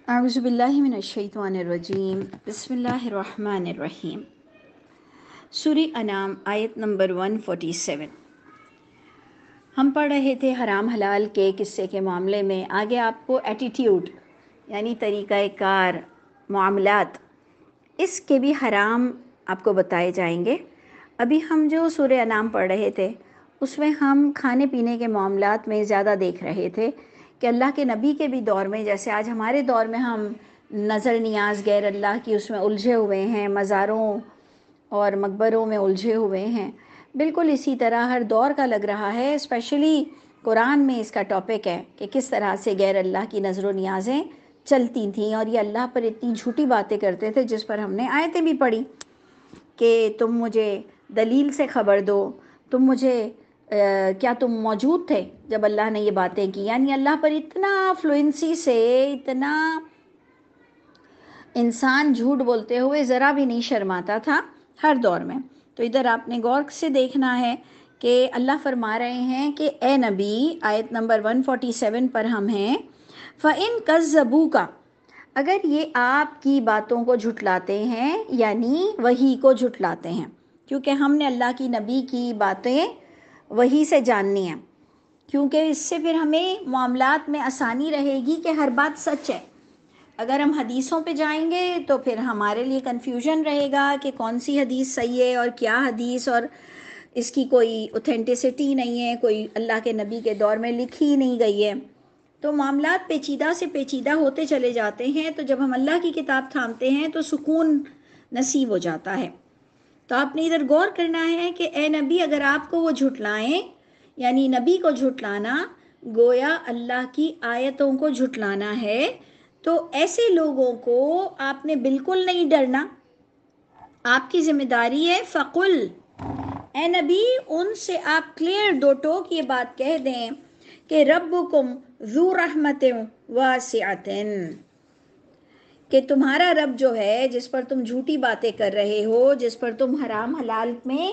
اعوذ باللہ من الشیطان الرجیم بسم اللہ الرحمن الرحیم۔ سورہ انعام آیت نمبر 147۔ ہم پڑھ رہے تھے حرام حلال کے قصے کے معاملے میں۔ آگے آپ کو ایٹیٹیوڈ یعنی طریقہ کار، معاملات، اس کے بھی حرام آپ کو بتائے جائیں گے۔ ابھی ہم جو سورہ انعام پڑھ رہے تھے اس میں ہم کھانے پینے کے معاملات میں زیادہ دیکھ رہے تھے کہ اللہ کے نبی کے بھی دور میں، جیسے آج ہمارے دور میں ہم نظر نیاز غیر اللہ کی اس میں الجھے ہوئے ہیں، مزاروں اور مقبروں میں الجھے ہوئے ہیں، بالکل اسی طرح ہر دور کا لگ رہا ہے۔ اسپیشلی قرآن میں اس کا ٹاپک ہے کہ کس طرح سے غیر اللہ کی نظر و نیازیں چلتی تھیں، اور یہ اللہ پر اتنی جھوٹی باتیں کرتے تھے، جس پر ہم نے آیتیں بھی پڑھی کہ تم مجھے دلیل سے خبر دو، تم مجھے کیا تم موجود تھے جب اللہ نے یہ باتیں کی؟ یعنی اللہ پر اتنا فلوئنسی سے، اتنا انسان جھوٹ بولتے ہوئے ذرا بھی نہیں شرماتا تھا ہر دور میں۔ تو ادھر آپ نے غور سے دیکھنا ہے کہ اللہ فرما رہے ہیں کہ اے نبی، آیت نمبر 147 پر ہم ہیں، فَإِن كَذَّبُوكَ، اگر یہ آپ کی باتوں کو جھٹلاتے ہیں، یعنی وحی کو جھٹلاتے ہیں، کیونکہ ہم نے اللہ کی نبی کی باتیں وحی سے جاننی ہیں، کیونکہ اس سے پھر ہمیں معاملات میں آسانی رہے گی کہ ہر بات سچ ہے۔ اگر ہم حدیثوں پہ جائیں گے تو پھر ہمارے لیے کنفیوژن رہے گا کہ کون سی حدیث صحیح ہے اور کیا حدیث، اور اس کی کوئی اوتھینٹسٹی نہیں ہے، کوئی اللہ کے نبی کے دور میں لکھی ہی نہیں گئی ہے۔ تو معاملات پیچیدہ سے پیچیدہ ہوتے چلے جاتے ہیں، تو جب ہم اللہ کی کتاب تھامتے ہیں تو سکون نصیب ہو جاتا ہے۔ تو آپ نے ادھر غور کرنا ہے کہ اے نبی، اگر آپ کو وہ جھٹلائیں، یعنی نبی کو جھٹلانا گویا اللہ کی آیتوں کو جھٹلانا ہے، تو ایسے لوگوں کو آپ نے بالکل نہیں ڈرنا۔ آپ کی ذمہ داری ہے فقل، اے نبی ان سے آپ کلیئر دو ٹوک یہ بات کہہ دیں کہ ربکم ذو رحمت واسعۃ، کہ تمہارا رب جو ہے، جس پر تم جھوٹی باتیں کر رہے ہو، جس پر تم حرام حلال میں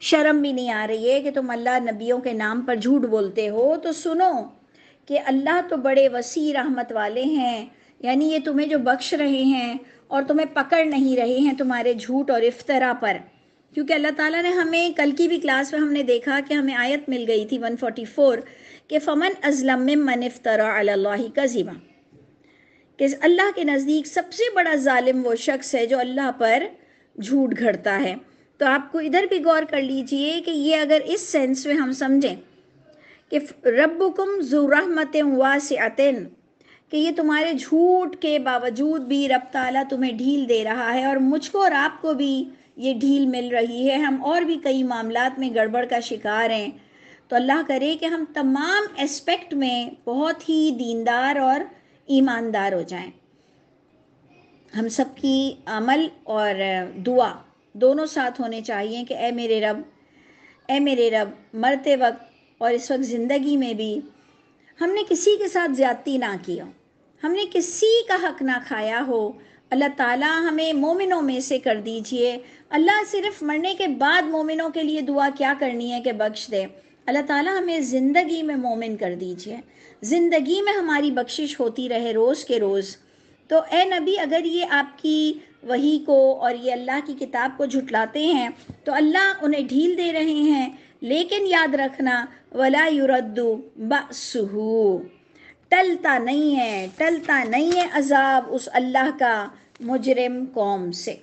شرم بھی نہیں آ رہی ہے کہ تم اللہ نبیوں کے نام پر جھوٹ بولتے ہو، تو سنو کہ اللہ تو بڑے وسیع رحمت والے ہیں، یعنی یہ تمہیں جو بخش رہے ہیں اور تمہیں پکڑ نہیں رہے ہیں تمہارے جھوٹ اور افترا پر۔ کیونکہ اللہ تعالیٰ نے ہمیں کل کی بھی کلاس میں ہم نے دیکھا کہ ہمیں آیت مل گئی تھی 144 کہ فمن ازلم ممن افترى علی اللہ کذبا، کہ اللہ کے نزدیک سب سے بڑا ظالم وہ شخص ہے جو اللہ پر جھوٹ گھڑتا ہے۔ تو آپ کو ادھر بھی غور کر لیجئے کہ یہ اگر اس سینس میں ہم سمجھیں کہ ربکم ذو رحمت واسعۃ، کہ یہ تمہارے جھوٹ کے باوجود بھی رب تعالیٰ تمہیں ڈھیل دے رہا ہے، اور مجھ کو اور آپ کو بھی یہ ڈھیل مل رہی ہے، ہم اور بھی کئی معاملات میں گڑبڑ کا شکار ہیں، تو اللہ کرے کہ ہم تمام اسپیکٹ میں بہت ہی دیندار اور ایماندار ہو جائیں۔ ہم سب کی عمل اور دعا دونوں ساتھ ہونے چاہیے کہ اے میرے رب، اے میرے رب، مرتے وقت اور اس وقت زندگی میں بھی ہم نے کسی کے ساتھ زیادتی نہ کی ہو، ہم نے کسی کا حق نہ کھایا ہو، اللہ تعالیٰ ہمیں مومنوں میں سے کر دیجئے۔ اللہ صرف مرنے کے بعد مومنوں کے لیے دعا کیا کرنی ہے کہ بخش دے، اللہ تعالیٰ ہمیں زندگی میں مومن کر دیجئے، زندگی میں ہماری بخشش ہوتی رہے روز کے روز۔ تو اے نبی، اگر یہ آپ کی وحی کو اور یہ اللہ کی کتاب کو جھٹلاتے ہیں تو اللہ انہیں ڈھیل دے رہے ہیں، لیکن یاد رکھنا وَلَا يُرَدُّ بَأْسُهُ، ٹلتا نہیں ہے عذاب اس اللہ کا مجرم قوم سے۔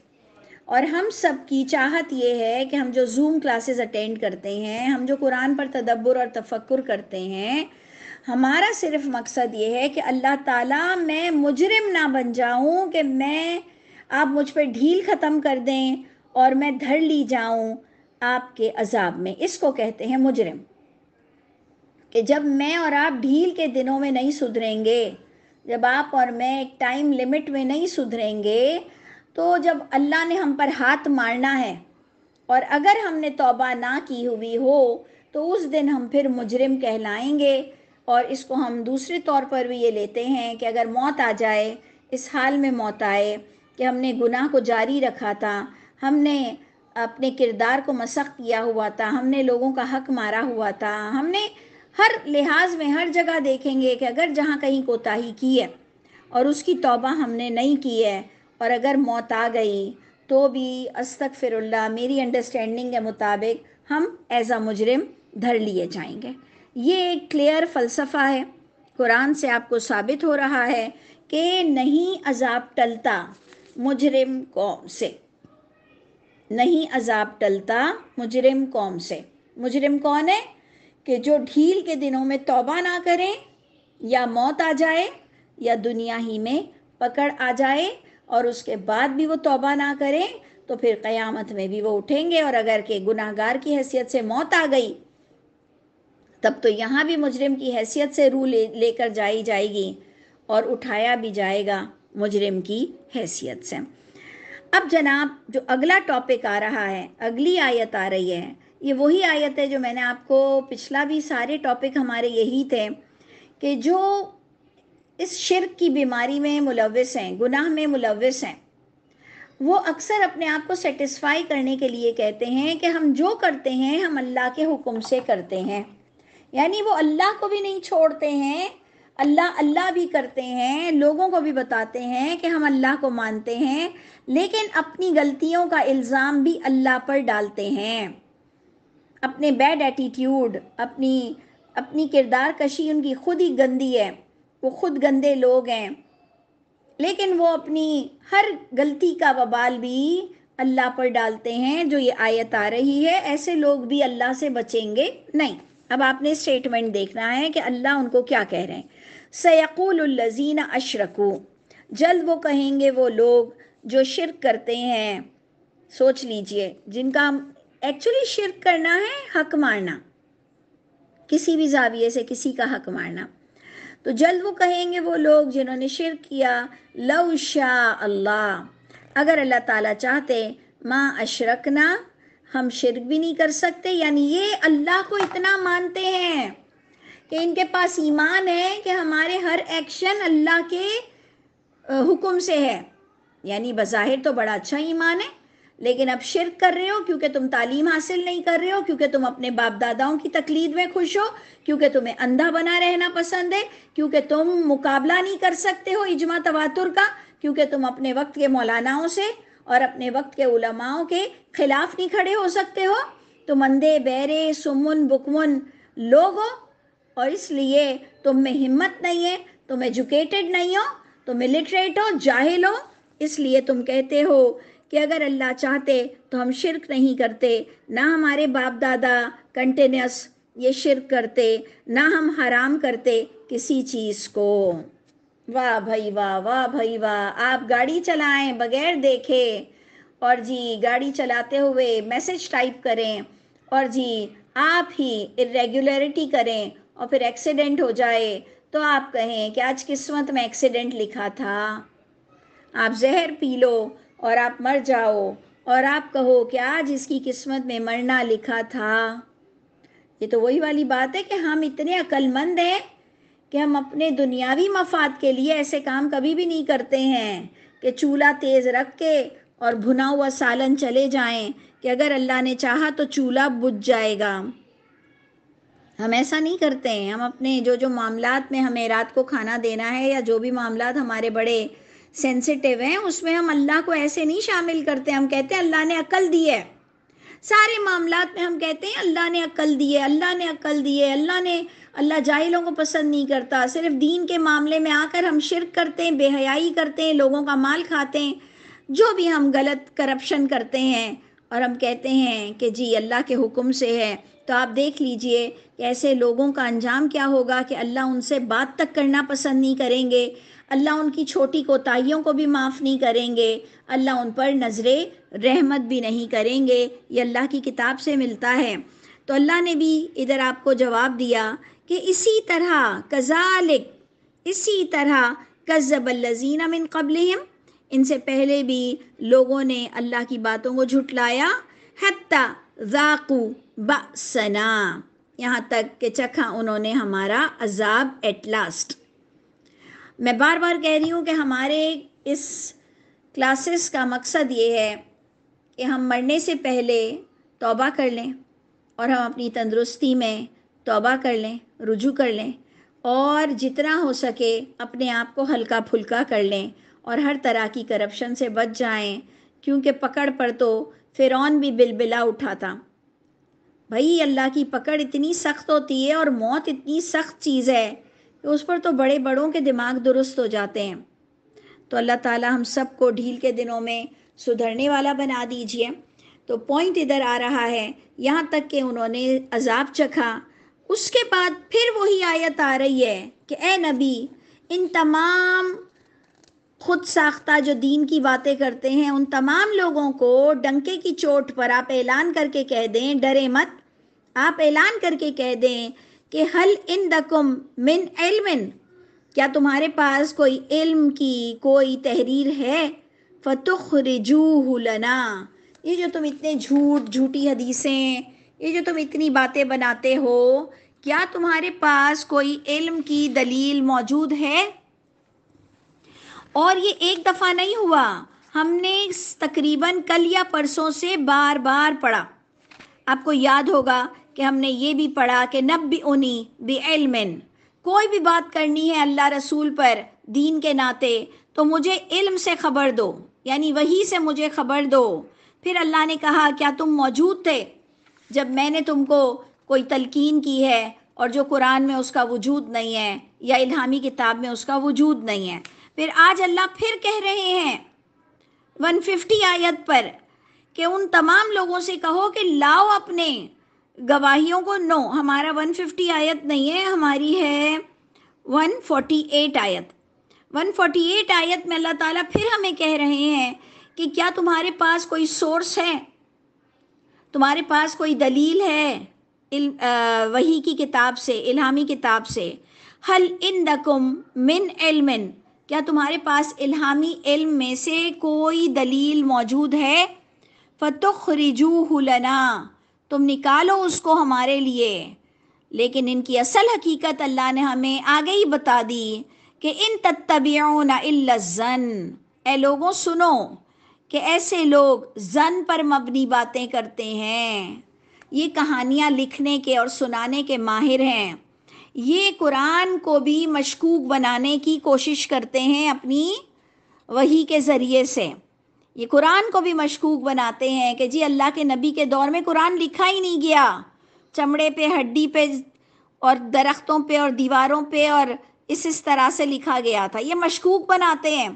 اور ہم سب کی چاہت یہ ہے کہ ہم جو زوم کلاسز اٹینڈ کرتے ہیں، ہم جو قرآن پر تدبر اور تفکر کرتے ہیں، ہمارا صرف مقصد یہ ہے کہ اللہ تعالیٰ میں مجرم نہ بن جاؤں، کہ آپ مجھ پہ ڈھیل ختم کر دیں اور میں دھر لی جاؤں آپ کے عذاب میں۔ اس کو کہتے ہیں مجرم، کہ جب میں اور آپ ڈھیل کے دنوں میں نہیں سدھریں گے، جب آپ اور میں ایک ٹائم لمٹ میں نہیں سدھریں گے، تو جب اللہ نے ہم پر ہاتھ مارنا ہے اور اگر ہم نے توبہ نہ کی ہوئی ہو تو اس دن ہم پھر مجرم کہلائیں گے۔ اور اس کو ہم دوسرے طور پر بھی یہ لیتے ہیں کہ اگر موت آ جائے، اس حال میں موت آئے کہ ہم نے گناہ کو جاری رکھا تھا، ہم نے اپنے کردار کو مسخ کیا ہوا تھا، ہم نے لوگوں کا حق مارا ہوا تھا، ہم نے ہر لحاظ میں ہر جگہ دیکھیں گے کہ اگر جہاں کہیں کوتاہی کی ہے اور اس کی توبہ ہم نے نہیں کی ہے اور اگر موت آ گئی تو بھی استغفر اللہ میری انڈرسٹینڈنگ کے مطابق ہم ایز اے مجرم دھر لیے جائیں گے۔ یہ ایک کلیئر فلسفہ ہے، قرآن سے آپ کو ثابت ہو رہا ہے کہ نہیں عذاب ٹلتا مجرم قوم سے، نہیں عذاب ٹلتا مجرم قوم سے۔ مجرم کون ہے؟ کہ جو ڈھیل کے دنوں میں توبہ نہ کریں، یا موت آ جائے یا دنیا ہی میں پکڑ آ جائے اور اس کے بعد بھی وہ توبہ نہ کریں تو پھر قیامت میں بھی وہ اٹھیں گے، اور اگر کہ گناہ گار کی حیثیت سے موت آ گئی تب تو یہاں بھی مجرم کی حیثیت سے روح لے کر جائی جائے گی اور اٹھایا بھی جائے گا مجرم کی حیثیت سے۔ اب جناب جو اگلا ٹاپک آ رہا ہے، اگلی آیت آ رہی ہے، یہ وہی آیت ہے جو میں نے آپ کو پچھلا بھی سارے ٹاپک ہمارے یہی تھے کہ جو اس شرک کی بیماری میں ملوث ہیں، گناہ میں ملوث ہیں، وہ اکثر اپنے آپ کو سیٹسفائی کرنے کے لیے کہتے ہیں کہ ہم جو کرتے ہیں ہم اللہ کے حکم سے کرتے ہیں، یعنی وہ اللہ کو بھی نہیں چھوڑتے ہیں، اللہ اللہ بھی کرتے ہیں، لوگوں کو بھی بتاتے ہیں کہ ہم اللہ کو مانتے ہیں، لیکن اپنی غلطیوں کا الزام بھی اللہ پر ڈالتے ہیں، اپنے بیڈ ایٹیٹیوڈ، اپنی کردار کشی ان کی خود ہی گندی ہے، وہ خود گندے لوگ ہیں، لیکن وہ اپنی ہر غلطی کا وبال بھی اللہ پر ڈالتے ہیں۔ جو یہ آیت آ رہی ہے ایسے لوگ بھی اللہ سے بچیں گے نہیں۔ اب آپ نے اسٹیٹمنٹ دیکھنا ہے کہ اللہ ان کو کیا کہہ رہے ہیں۔ سَيَقُولُ الَّذِينَ أَشْرَكُوا، جلد وہ کہیں گے وہ لوگ جو شرک کرتے ہیں۔ سوچ لیجئے، جن کا ایکچولی شرک کرنا ہے حق مارنا، کسی بھی زاویے سے کسی کا حق مارنا، تو جلد وہ کہیں گے وہ لوگ جنہوں نے شرک کیا، لو شاء اللہ، اگر اللہ تعالیٰ چاہتے، ما اشرکنا، ہم شرک بھی نہیں کر سکتے، یعنی یہ اللہ کو اتنا مانتے ہیں کہ ان کے پاس ایمان ہے کہ ہمارے ہر ایکشن اللہ کے حکم سے ہے، یعنی بظاہر تو بڑا اچھا ایمان ہے، لیکن اب شرک کر رہے ہو کیونکہ تم تعلیم حاصل نہیں کر رہے ہو، کیونکہ تم اپنے باپ داداؤں کی تقلید میں خوش ہو، کیونکہ تمہیں اندھا بنا رہنا پسند ہے، کیونکہ تم مقابلہ نہیں کر سکتے ہو اجماع تواتر کا، کیونکہ تم اپنے وقت کے مولاناؤں سے اور اپنے وقت کے علماؤں کے خلاف نہیں کھڑے ہو سکتے ہو، تم اندھے بہرے سمن بکمن لوگ ہو، اور اس لیے تم میں ہمت نہیں ہے، تم ایجوکیٹڈ نہیں ہو، تم الٹریٹ ہو، جاہل ہو، اس لیے تم کہتے ہو کہ اگر اللہ چاہتے تو ہم شرک نہیں کرتے، نہ ہمارے باپ دادا کنٹینیوس یہ شرک کرتے، نہ ہم حرام کرتے کسی چیز کو۔ واہ بھائی واہ، واہ بھائی واہ، آپ گاڑی چلائیں بغیر دیکھے اور جی گاڑی چلاتے ہوئے میسج ٹائپ کریں اور جی آپ ہی irregularity کریں اور پھر ایکسیڈنٹ ہو جائے تو آپ کہیں کہ آج قسمت میں ایکسیڈنٹ لکھا تھا، آپ زہر پی لو اور آپ مر جاؤ اور آپ کہو کہ آج اس کی قسمت میں مرنا لکھا تھا۔ یہ تو وہی والی بات ہے کہ ہم اتنے عقل مند ہیں کہ ہم اپنے دنیاوی مفاد کے لیے ایسے کام کبھی بھی نہیں کرتے ہیں کہ چولہا تیز رکھ کے اور بھنا ہوا سالن چلے جائیں کہ اگر اللہ نے چاہا تو چولہا بجھ جائے گا۔ ہم ایسا نہیں کرتے ہیں، ہم اپنے جو معاملات میں ہمیں رات کو کھانا دینا ہے یا جو بھی معاملات ہمارے بڑے سینسیٹیو ہیں اس میں ہم اللہ کو ایسے نہیں شامل کرتے، ہم کہتے ہیں اللہ نے عقل دی ہے، سارے معاملات میں ہم کہتے ہیں اللہ نے عقل دی ہے، اللہ نے عقل دی ہے، اللہ جاہلوں کو پسند نہیں کرتا، صرف دین کے معاملے میں آ کر ہم شرک کرتے ہیں، بے حیائی کرتے ہیں، لوگوں کا مال کھاتے ہیں، جو بھی ہم غلط کرپشن کرتے ہیں اور ہم کہتے ہیں کہ جی اللہ کے حکم سے ہے، تو آپ دیکھ لیجئے کہ ایسے لوگوں کا انجام کیا ہوگا کہ اللہ ان سے بات تک کرنا پسند نہیں کریں گے، اللہ ان کی چھوٹی کوتاہیوں کو بھی معاف نہیں کریں گے، اللہ ان پر نظر رحمت بھی نہیں کریں گے۔ یہ اللہ کی کتاب سے ملتا ہے۔ تو اللہ نے بھی ادھر آپ کو جواب دیا کہ اسی طرح کذالک، اسی طرح کذب الذین من قبلہم، ان سے پہلے بھی لوگوں نے اللہ کی باتوں کو جھٹلایا، حتی ذاقوا بأسنا، یہاں تک کہ چکھا انہوں نے ہمارا عذاب ایٹ لاسٹ۔ میں بار بار کہہ رہی ہوں کہ ہمارے اس کلاسز کا مقصد یہ ہے کہ ہم مرنے سے پہلے توبہ کر لیں اور ہم اپنی تندرستی میں توبہ کر لیں، رجوع کر لیں، اور جتنا ہو سکے اپنے آپ کو ہلکا پھلکا کر لیں اور ہر طرح کی کرپشن سے بچ جائیں، کیونکہ پکڑ پر تو فرعون بھی بلبلا اٹھا تھا۔ بھائی اللہ کی پکڑ اتنی سخت ہوتی ہے اور موت اتنی سخت چیز ہے کہ اس پر تو بڑے بڑوں کے دماغ درست ہو جاتے ہیں۔ تو اللہ تعالی ہم سب کو ڈھیل کے دنوں میں سدھرنے والا بنا دیجئے۔ تو پوائنٹ ادھر آ رہا ہے، یہاں تک کہ انہوں نے عذاب چکھا، اس کے بعد پھر وہی آیت آ رہی ہے کہ اے نبی، ان تمام خود ساختہ جو دین کی باتیں کرتے ہیں ان تمام لوگوں کو ڈنکے کی چوٹ پر آپ اعلان کر کے کہہ دیں، ڈرے مت، آپ اعلان کر کے کہہ دیں کہ حل عندکم من علم، کیا تمہارے پاس کوئی علم کی کوئی تحریر ہے؟ فَتُخْرِجُوهُ لَنَا، یہ جو تم اتنے جھوٹی حدیثیں، یہ جو تم اتنی باتیں بناتے ہو، کیا تمہارے پاس کوئی علم کی دلیل موجود ہے؟ اور یہ ایک دفعہ نہیں ہوا، ہم نے تقریباً کل یا پرسوں سے بار بار پڑھا۔ آپ کو یاد ہوگا کہ ہم نے یہ بھی پڑھا کہ نبئنی بعلم، کوئی بھی بات کرنی ہے اللہ رسول پر دین کے ناطے تو مجھے علم سے خبر دو، یعنی وحی سے مجھے خبر دو۔ پھر اللہ نے کہا کیا تم موجود تھے جب میں نے تم کو کوئی تلقین کی ہے اور جو قرآن میں اس کا وجود نہیں ہے یا الہامی کتاب میں اس کا وجود نہیں ہے؟ پھر آج اللہ پھر کہہ رہے ہیں 150 آیت پر کہ ان تمام لوگوں سے کہو کہ لاؤ اپنے گواہیوں کو۔ نو، ہمارا 150 آیت نہیں ہے، ہماری ہے 148 آیت۔ 148 آیت میں اللہ تعالیٰ پھر ہمیں کہہ رہے ہیں کہ کیا تمہارے پاس کوئی سورس ہے، تمہارے پاس کوئی دلیل ہے وحی کی کتاب سے، الہامی کتاب سے؟ حل عندکم من علم، کیا تمہارے پاس الہامی علم میں سے کوئی دلیل موجود ہے؟ فَتُخْرِجُوهُ لَنَا، تم نکالو اس کو ہمارے لیے۔ لیکن ان کی اصل حقیقت اللہ نے ہمیں آگے ہی بتا دی کہ ان تتبعون الا الظن، اے لوگوں سنو کہ ایسے لوگ ظن پر مبنی باتیں کرتے ہیں، یہ کہانیاں لکھنے کے اور سنانے کے ماہر ہیں، یہ قرآن کو بھی مشکوک بنانے کی کوشش کرتے ہیں اپنی وحی کے ذریعے سے۔ یہ قرآن کو بھی مشکوک بناتے ہیں کہ جی اللہ کے نبی کے دور میں قرآن لکھا ہی نہیں گیا، چمڑے پہ، ہڈی پہ اور درختوں پہ اور دیواروں پہ اور اس طرح سے لکھا گیا تھا۔ یہ مشکوک بناتے ہیں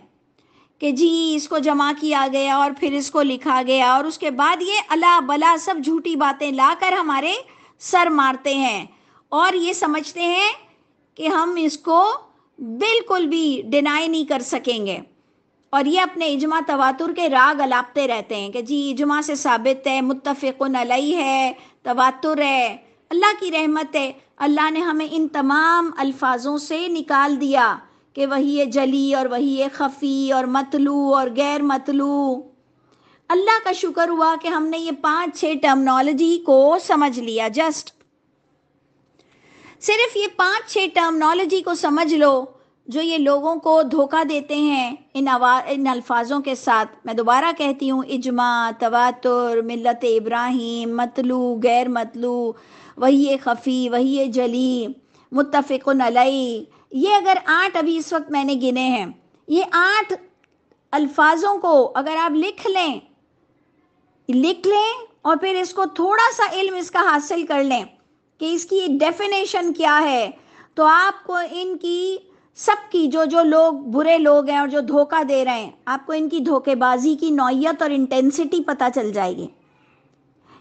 کہ جی اس کو جمع کیا گیا اور پھر اس کو لکھا گیا، اور اس کے بعد یہ الا بلا سب جھوٹی باتیں لا کر ہمارے سر مارتے ہیں، اور یہ سمجھتے ہیں کہ ہم اس کو بالکل بھی ڈینائی نہیں کر سکیں گے، اور یہ اپنے اجماع تواتر کے راگ الاپتے رہتے ہیں کہ جی اجماع سے ثابت ہے، متفقن علیہ ہے، تواتر ہے۔ اللہ کی رحمت ہے، اللہ نے ہمیں ان تمام الفاظوں سے نکال دیا کہ وہی جلی اور وہی خفی اور مطلوع اور غیر مطلوع۔ اللہ کا شکر ہوا کہ ہم نے یہ 5-6 ٹرمنالوجی کو سمجھ لیا، جسٹ صرف یہ 5-6 ٹرمنالوجی کو سمجھ لو جو یہ لوگوں کو دھوکہ دیتے ہیں ان الفاظوں کے ساتھ۔ میں دوبارہ کہتی ہوں، اجماع، تواتر، ملت ابراہیم، مطلوع، غیر مطلوع، وحی خفی، وحی جلی، متفقن علیہ، یہ اگر 8 ابھی اس وقت میں نے گنے ہیں، یہ 8 الفاظوں کو اگر آپ لکھ لیں اور پھر اس کو تھوڑا سا علم اس کا حاصل کر لیں کہ اس کی ڈیفینیشن کیا ہے، تو آپ کو ان کی سب کی جو لوگ برے لوگ ہیں اور جو دھوکہ دے رہے ہیں، آپ کو ان کی دھوکے بازی کی نوعیت اور انٹینسٹی پتہ چل جائے گی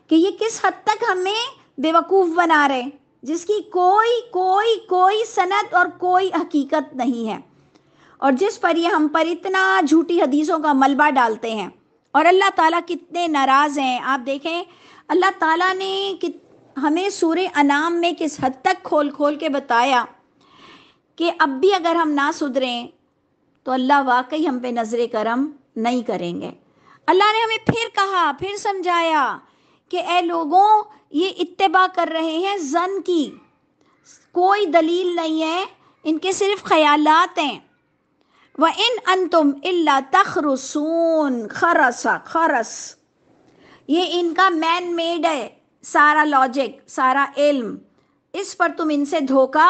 کہ یہ کس حد تک ہمیں بیوقوف بنا رہے ہیں، جس کی کوئی سند اور کوئی حقیقت نہیں ہے، اور جس پر یہ ہم پر اتنا جھوٹی حدیثوں کا ملبہ ڈالتے ہیں۔ اور اللہ تعالیٰ کتنے ناراض ہیں، آپ دیکھیں اللہ تعالیٰ نے ہمیں سورہ انعام میں کس حد تک کھول کھول کے بتایا کہ اب بھی اگر ہم نہ سدھریں تو اللہ واقعی ہم پہ نظر کرم نہیں کریں گے۔ اللہ نے ہمیں پھر کہا، پھر سمجھایا کہ اے لوگوں، یہ اتباع کر رہے ہیں ظن کی، کوئی دلیل نہیں ہے، ان کے صرف خیالات ہیں۔ وَإِنْ أَنْتُمْ إِلَّا تَخْرُصُونَ، خرس، یہ ان کا مین میڈ ہے، سارا لاجک، سارا علم، اس پر تم ان سے دھوکہ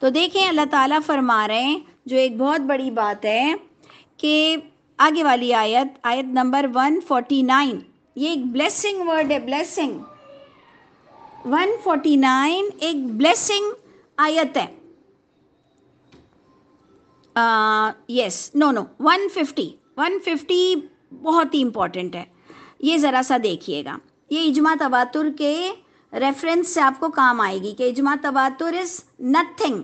تو دیکھیں اللہ تعالیٰ فرما رہے ہیں جو ایک بہت بڑی بات ہے کہ آگے والی آیت نمبر 149، یہ ایک بلیسنگ ورڈ ہے، بلیسنگ 149 ایک بلیسنگ آیت ہے. یس نو 150 بہت ہی امپورٹنٹ ہے. یہ ذرا سا دیکھیے گا، یہ اجماع تواتر کے ریفرنس سے آپ کو کام آئے گی کہ اجماع تواتر از نتھنگ،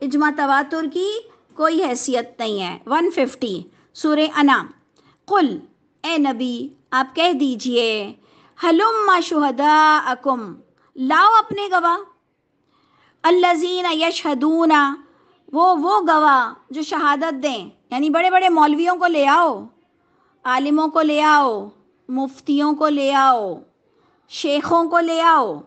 اجماع تواتر کی کوئی حیثیت نہیں ہے. 150 سورہ انعام. قل، اے نبی آپ کہہ دیجئے، ہلم شہداءکم، لاؤ اپنے گواہ، الذین یشہدون، وہ گواہ جو شہادت دیں، یعنی بڑے بڑے مولویوں کو لے آؤ، عالموں کو لے آؤ، مفتیوں کو لے آؤ، شیخوں کو لے آؤ.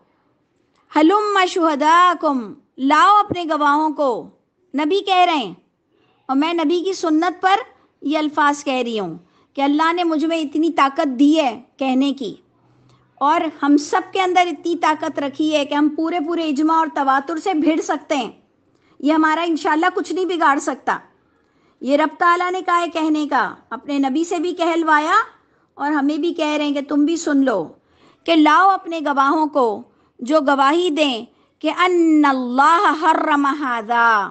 ہلم شہداءکم، لاؤ اپنے گواہوں کو. نبی کہہ رہے ہیں، اور میں نبی کی سنت پر یہ الفاظ کہہ رہی ہوں کہ اللہ نے مجھ میں اتنی طاقت دی ہے کہنے کی، اور ہم سب کے اندر اتنی طاقت رکھی ہے کہ ہم پورے اجماع اور تواتر سے بھیڑ سکتے ہیں. یہ ہمارا انشاءاللہ کچھ نہیں بگاڑ سکتا. یہ رب تعالیٰ نے کہا ہے کہنے کا، اپنے نبی سے بھی کہلوایا اور ہمیں بھی کہہ رہے ہیں کہ تم بھی سن لو کہ لاؤ اپنے گواہوں کو جو گواہی دیں کہ ان اللہ حرم ھذا،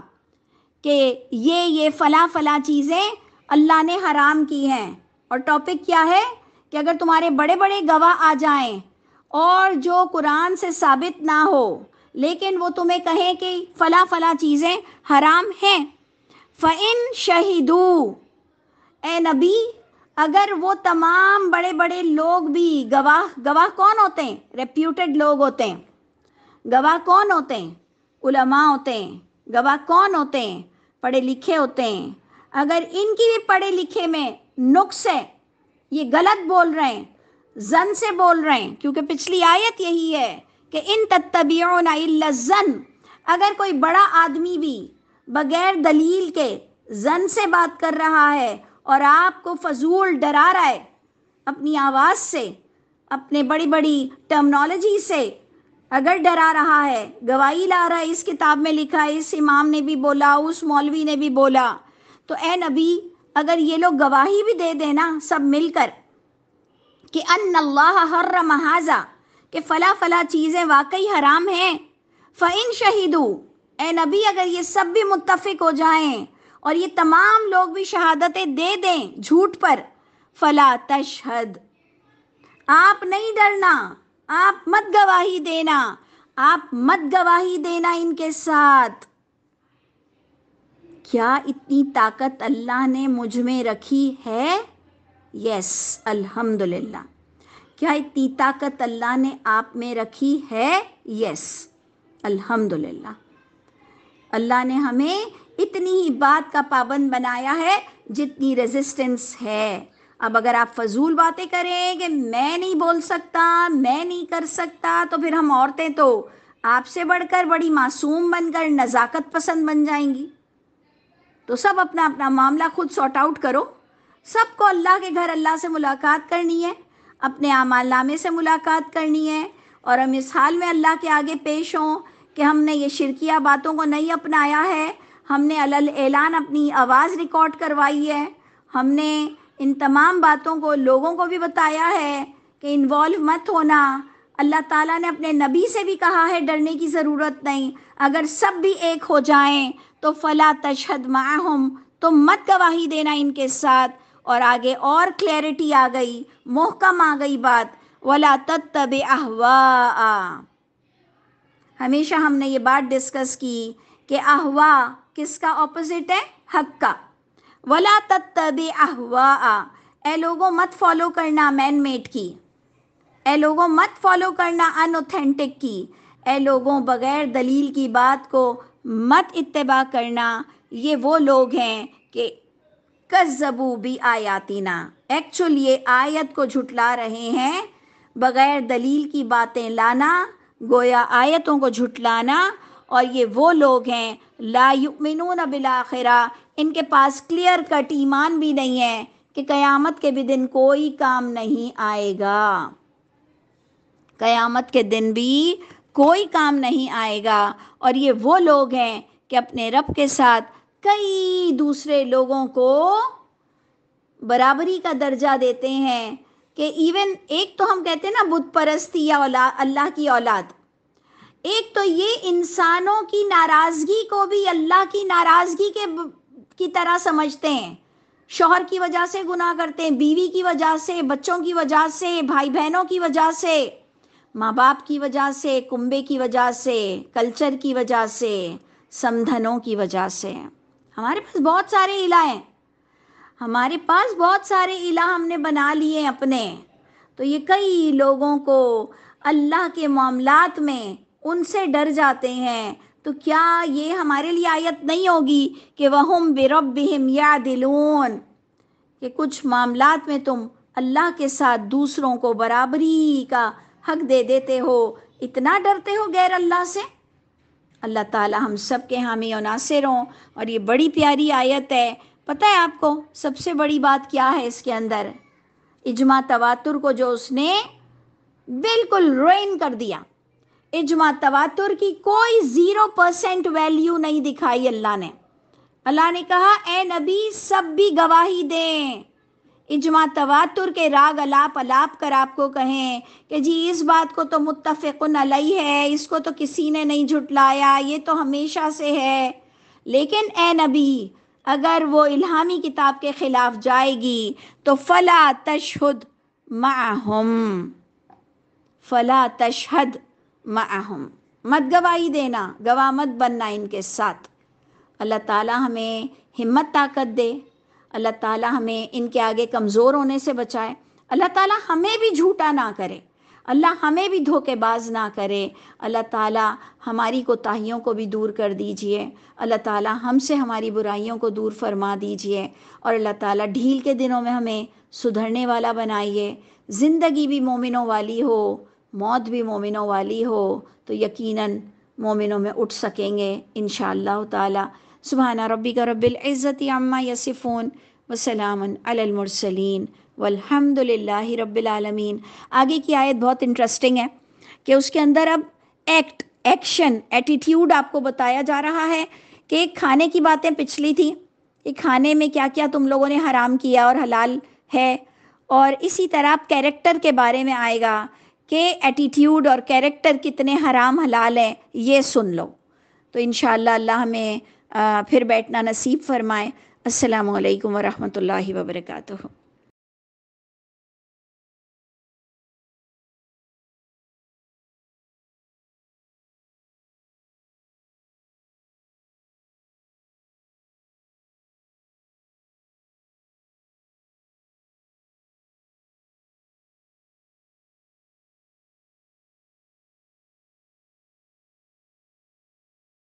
کہ یہ فلاں چیزیں اللہ نے حرام کی ہیں. اور ٹاپک کیا ہے کہ اگر تمہارے بڑے بڑے گواہ آ جائیں اور جو قرآن سے ثابت نہ ہو لیکن وہ تمہیں کہیں کہ فلاں چیزیں حرام ہیں، فَإِن شَهِدُوا، اے نبی اگر وہ تمام بڑے بڑے لوگ بھی گواہ کون ہوتے ہیں؟ ریپیوٹڈ لوگ ہوتے ہیں. گواہ کون ہوتے ہیں؟ علماء ہوتے ہیں. گواہ کون ہوتے ہیں؟ پڑھے لکھے ہوتے ہیں. اگر ان کی بھی پڑھے لکھے میں نقص ہے، یہ غلط بول رہے ہیں، زن سے بول رہے ہیں، کیونکہ پچھلی آیت یہی ہے کہ ان تتبعون الا الظن، اگر کوئی بڑا آدمی بھی بغیر دلیل کے زن سے بات کر رہا ہے اور آپ کو فضول ڈرا رہا ہے اپنی آواز سے، اپنے بڑی ٹرمنالوجی سے اگر ڈرا رہا ہے، گواہی لا رہا ہے، اس کتاب میں لکھا ہے، اس امام نے بھی بولا، اس مولوی نے بھی بولا، تو اے نبی اگر یہ لوگ گواہی بھی دے دینا سب مل کر کہ ان اللہ حرم ھذا، کہ فلاں چیزیں واقعی حرام ہیں، فَإِن شَهِدُوا، اے نبی اگر یہ سب بھی متفق ہو جائیں اور یہ تمام لوگ بھی شہادتیں دے دیں جھوٹ پر، فَلَا تَشْهَدْ، آپ نہیں ڈرنا، آپ مت گواہی دینا، آپ مت گواہی دینا ان کے ساتھ. کیا اتنی طاقت اللہ نے مجھ میں رکھی ہے؟ یس الحمدللہ. کیا اتنی طاقت اللہ نے آپ میں رکھی ہے؟ یس الحمدللہ. اللہ نے ہمیں اتنی ہی بات کا پابند بنایا ہے جتنی ریزسٹنس ہے. اب اگر آپ فضول باتیں کریں کہ میں نہیں بول سکتا، میں نہیں کر سکتا، تو پھر ہم عورتیں تو آپ سے بڑھ کر بڑی معصوم بن کر نزاکت پسند بن جائیں گی. تو سب اپنا اپنا معاملہ خود سارٹ آؤٹ کرو. سب کو اللہ کے گھر اللہ سے ملاقات کرنی ہے، اپنے اعمال نامے سے ملاقات کرنی ہے، اور ہم اس حال میں اللہ کے آگے پیش ہوں کہ ہم نے یہ شرکیہ باتوں کو نہیں اپنایا ہے، ہم نے علل اعلان اپنی آواز ریکارڈ کروائی ہے، ہم نے ان تمام باتوں کو لوگوں کو بھی بتایا ہے کہ انوالو مت ہونا. اللہ تعالیٰ نے اپنے نبی سے بھی کہا ہے ڈرنے کی ضرورت نہیں. اگر سب بھی ایک ہو جائیں تو فلا تشہد معہم، تو مت گواہی دینا ان کے ساتھ. اور آگے اور کلیئرٹی آ گئی، محکم آ گئی بات، ولا تتبع اہواء. ہمیشہ ہم نے یہ بات ڈسکس کی کہ اہوا کس کا اپوزٹ ہے؟ حق کا. ولا تتبع اہواء، اے لوگوں مت فالو کرنا مین میڈ کی، اے لوگوں مت فالو کرنا ان اوتھینٹک کی، اے لوگوں بغیر دلیل کی بات کو مت اتباع کرنا. یہ وہ لوگ ہیں کہ کذبوا بآیاتنا، ایکچولی یہ آیت کو جھٹلا رہے ہیں، بغیر دلیل کی باتیں لانا، گویا آیتوں کو جھٹلانا. اور یہ وہ لوگ ہیں لا یؤمنون بالآخرہ، ان کے پاس کلیئر کٹ ایمان بھی نہیں ہے کہ قیامت کے بھی دن کوئی کام نہیں آئے گا، قیامت کے دن بھی کوئی کام نہیں آئے گا. اور یہ وہ لوگ ہیں کہ اپنے رب کے ساتھ کئی دوسرے لوگوں کو برابری کا درجہ دیتے ہیں، کہ ایون ایک تو ہم کہتے ہیں نا بت پرستی یا اللہ کی اولاد، ایک تو یہ انسانوں کی ناراضگی کو بھی اللہ کی ناراضگی کی طرح سمجھتے ہیں، شوہر کی وجہ سے گناہ کرتے ہیں، بیوی کی وجہ سے، بچوں کی وجہ سے، بھائی بہنوں کی وجہ سے، ماں باپ کی وجہ سے، کنبے کی وجہ سے، کلچر کی وجہ سے، سمدھنوں کی وجہ سے۔ ہمارے پاس بہت سارے الہ ہیں، ہمارے پاس بہت سارے الہ ہم نے بنا لیے اپنے، تو یہ کئی لوگوں کو اللہ کے معاملات میں ان سے ڈر جاتے ہیں۔ تو کیا یہ ہمارے لیے آیت نہیں ہوگی کہ وَهُمْ بِرَبِّهِمْ يَعْدِلُونَ، کہ کچھ معاملات میں تم اللہ کے ساتھ دوسروں کو برابری کا حق دے دیتے ہو، اتنا ڈرتے ہو غیر اللہ سے؟ اللہ تعالی ہم سب کے حامی و ناصر ہوں۔ اور یہ بڑی پیاری آیت ہے۔ پتہ ہے آپ کو سب سے بڑی بات کیا ہے اس کے اندر؟ اجماع تواتر کو جو اس نے بالکل روئن کر دیا، اجماع تواتر کی کوئی 0% ویلیو نہیں دکھائی اللہ نے۔ اللہ نے کہا اے نبی سب بھی گواہی دیں، اجماع تواتر کے راگ الاپ کر آپ کو کہیں کہ جی اس بات کو تو متفقن علیہ ہے، اس کو تو کسی نے نہیں جھٹلایا، یہ تو ہمیشہ سے ہے۔ لیکن اے نبی اگر وہ الہامی کتاب کے خلاف جائے گی تو فلا تشہد معہم، فلا تشہد معہم، مت گواہی دینا، گواہ مت بننا ان کے ساتھ۔ اللہ تعالی ہمیں ہمت طاقت دے، اللہ تعالی ہمیں ان کے آگے کمزور ہونے سے بچائے، اللہ تعالی ہمیں بھی جھوٹا نہ کرے، اللہ ہمیں بھی دھوکے باز نہ کرے، اللہ تعالی ہماری کوتاہیوں کو بھی دور کر دیجئے، اللہ تعالی ہم سے ہماری برائیوں کو دور فرما دیجئے، اور اللہ تعالی ڈھیل کے دنوں میں ہمیں سدھرنے والا بنائیے۔ زندگی بھی مومنوں والی ہو، موت بھی مومنوں والی ہو، تو یقیناً مومنوں میں اٹھ سکیں گے انشاءاللہ تعالی۔ سبحان ربک رب العزت عما یصفون وسلام علی المرسلین والحمد للہ رب العالمین۔ آگے کی آیت بہت انٹرسٹنگ ہے کہ اس کے اندر اب ایکشن، ایٹیٹیوڈ آپ کو بتایا جا رہا ہے کہ کھانے کی باتیں پچھلی تھی کہ کھانے میں کیا کیا تم لوگوں نے حرام کیا اور حلال ہے، اور اسی طرح کیریکٹر کے بارے میں آئے گا کہ ایٹیٹیوڈ اور کیریکٹر کتنے حرام حلال ہیں، یہ سن لو۔ تو انشاءاللہ اللہ ہمیں پھر بیٹھنا نصیب فرمائے۔ السلام علیکم ورحمۃ اللہ وبرکاتہ۔